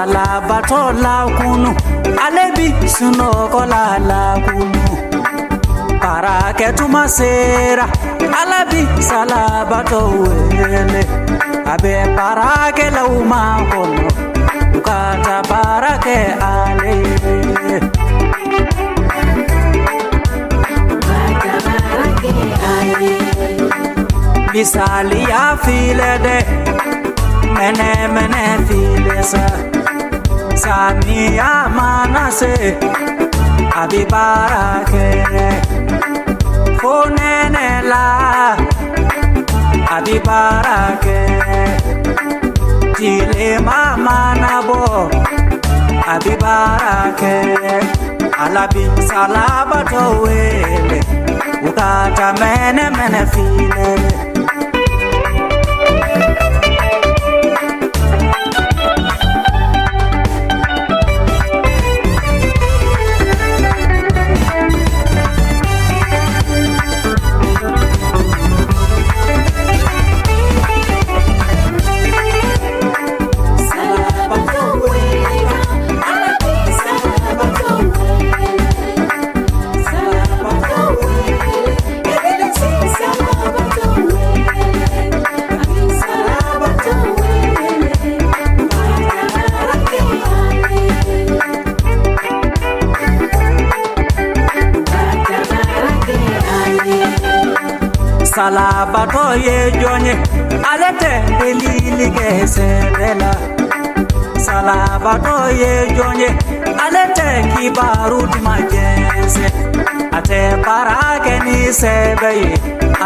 salabatòw la kunu alebi sunoko la kunu paraketuma sera alabi salabatòw wele abe parake la uma kono ukata parake ale misali ya file de mene file sa sami ya manase abi parake fonene la abi parake tile mama nabo abi parake alabi salabatòw wele ukata mene file salabatòw ye jonye alete Liké sebela salabatòw ye jonye alete kibaru majense ate parake ni sebeye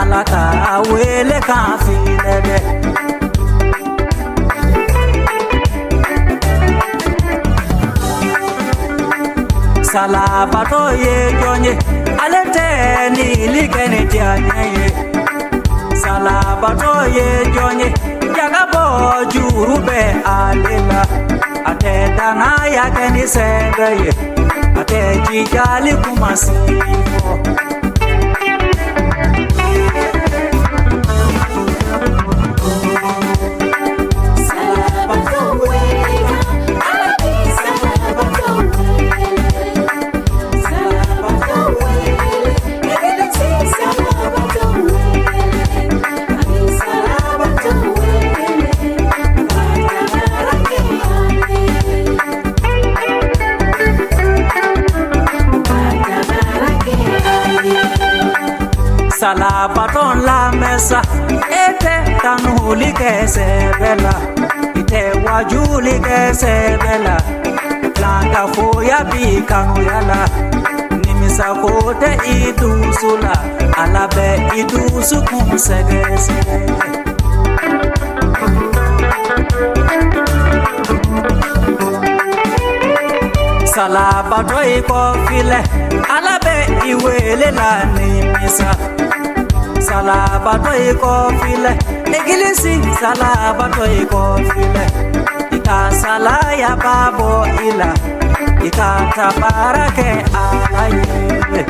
alaka wele kafilede salabatòw ye jonye alete Liké ne janye salabatòw ye jonye jagabo jurube alela ate dana yake ni sebeye ate jijali kumasifo salabatòw la mesa ete tanu Liké sebela ite waju Liké sebela planta foya bikanu yala nimisa kote idusula alabe idusu kumsegese salabatòw ikofile alabe iwele la nimisa salabatòw ikofile egilisi salabatòw ikofile ikasala ya babo ila ikata parake alaye